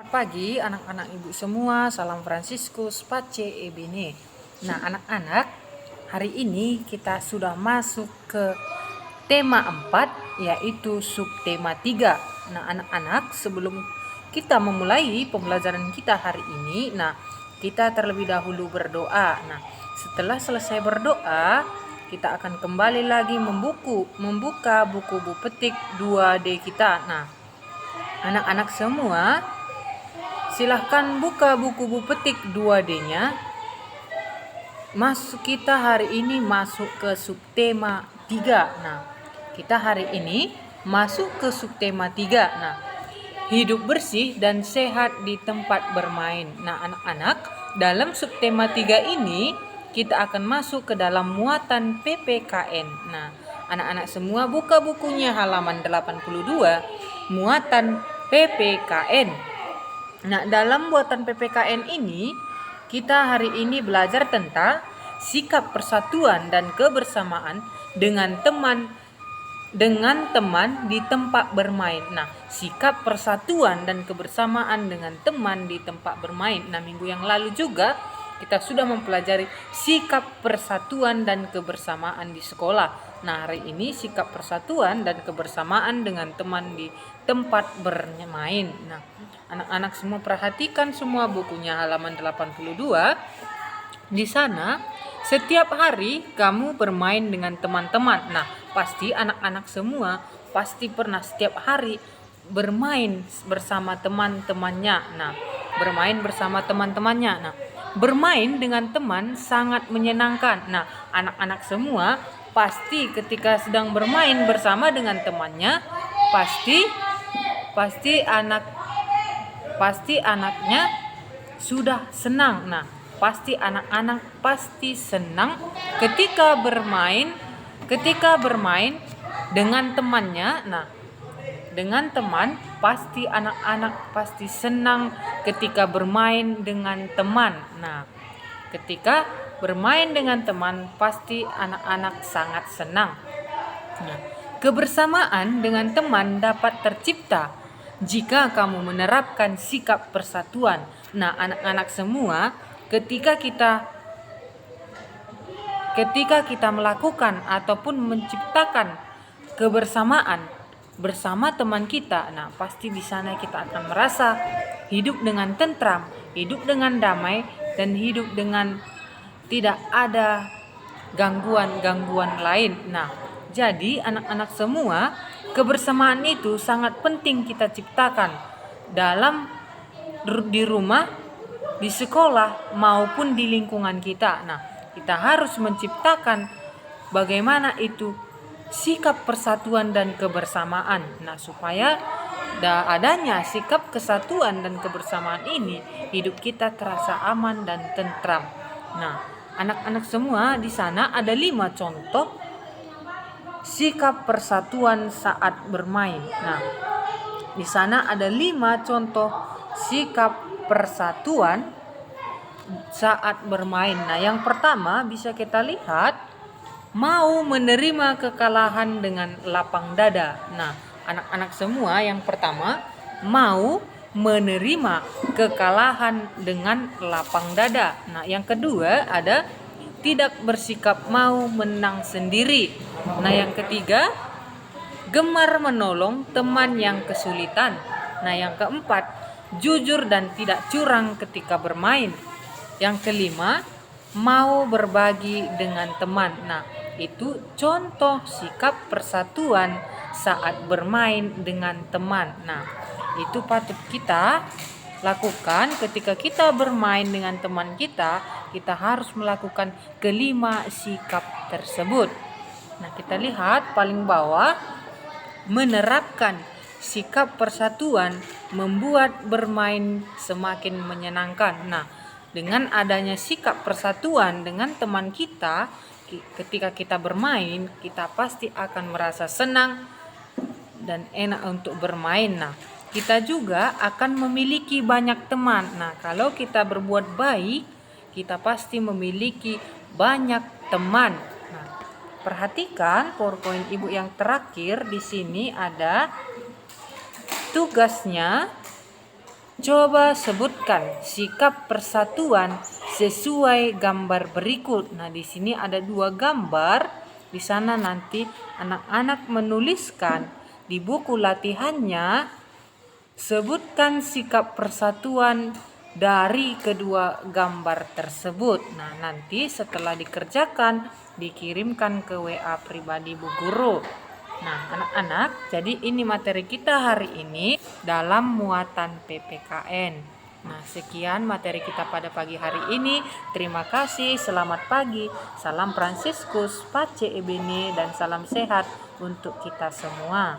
Pagi anak-anak ibu semua, salam Fransiskus, Pace, Ebene. Nah anak-anak, hari ini kita sudah masuk ke tema 4, yaitu subtema 3. Nah anak-anak, sebelum kita memulai pembelajaran kita hari ini, kita terlebih dahulu berdoa. Setelah selesai berdoa, kita akan kembali lagi membuka buku petik 2D kita. Anak-anak semua, silahkan buka buku petik 2D-nya. Kita hari ini masuk ke subtema 3. Kita hari ini masuk ke subtema 3. Hidup bersih dan sehat di tempat bermain. Anak-anak, dalam subtema 3 ini kita akan masuk ke dalam muatan PPKN. Anak-anak semua buka bukunya halaman 82, muatan PPKN. Dalam muatan PPKN ini, kita hari ini belajar tentang sikap persatuan dan kebersamaan dengan teman di tempat bermain. Sikap persatuan dan kebersamaan dengan teman di tempat bermain. Minggu yang lalu juga kita sudah mempelajari sikap persatuan dan kebersamaan di sekolah. Hari ini sikap persatuan dan kebersamaan dengan teman di tempat bermain. Anak-anak semua perhatikan semua bukunya halaman 82. Di sana setiap hari kamu bermain dengan teman-teman. Pasti anak-anak semua pasti pernah setiap hari bermain bersama teman-temannya. Bermain bersama teman-temannya. Bermain dengan teman sangat menyenangkan. Anak-anak semua pasti ketika sedang bermain bersama dengan temannya, pasti anaknya sudah senang. Pasti anak-anak pasti senang ketika bermain dengan temannya. Dengan teman, pasti anak-anak pasti senang ketika bermain dengan teman. Ketika bermain dengan teman, pasti anak-anak sangat senang. Kebersamaan dengan teman dapat tercipta jika kamu menerapkan sikap persatuan. Anak-anak semua, ketika kita melakukan ataupun menciptakan kebersamaan bersama teman kita, pasti di sana kita akan merasa hidup dengan tentram, hidup dengan damai, dan hidup dengan tidak ada gangguan-gangguan lain. Jadi anak-anak semua, kebersamaan itu sangat penting kita ciptakan di rumah, di sekolah, maupun di lingkungan kita. Kita harus menciptakan bagaimana itu sikap persatuan dan kebersamaan. Supaya adanya sikap kesatuan dan kebersamaan ini, hidup kita terasa aman dan tentram. Anak-anak semua, di sana ada 5 contoh sikap persatuan saat bermain. Di sana ada 5 contoh sikap persatuan saat bermain. Yang pertama bisa kita lihat, mau menerima kekalahan dengan lapang dada. Anak-anak semua, yang pertama, mau menerima kekalahan dengan lapang dada. Yang kedua ada tidak bersikap mau menang sendiri. Yang ketiga, gemar menolong teman yang kesulitan. Yang keempat, jujur dan tidak curang ketika bermain. Yang kelima, mau berbagi dengan teman. Itu contoh sikap persatuan saat bermain dengan teman. Itu patut kita lakukan ketika kita bermain dengan teman kita. Kita harus melakukan kelima sikap tersebut. Kita lihat paling bawah, menerapkan sikap persatuan membuat bermain semakin menyenangkan. Dengan adanya sikap persatuan dengan teman kita, ketika kita bermain, kita pasti akan merasa senang dan enak untuk bermain. Kita juga akan memiliki banyak teman. Kalau kita berbuat baik, kita pasti memiliki banyak teman. Perhatikan PowerPoint Ibu yang terakhir. Di sini ada tugasnya Coba sebutkan sikap persatuan sesuai gambar berikut. Nah, di sini ada 2 gambar. Di sana nanti anak-anak menuliskan di buku latihannya, sebutkan sikap persatuan dari kedua gambar tersebut. Nah, nanti setelah dikerjakan dikirimkan ke WA pribadi Bu Guru. Nah, anak-anak, jadi ini materi kita hari ini dalam muatan PPKN. Nah, sekian materi kita pada pagi hari ini. Terima kasih, selamat pagi. Salam Fransiskus, Pace Ebene, dan salam sehat untuk kita semua.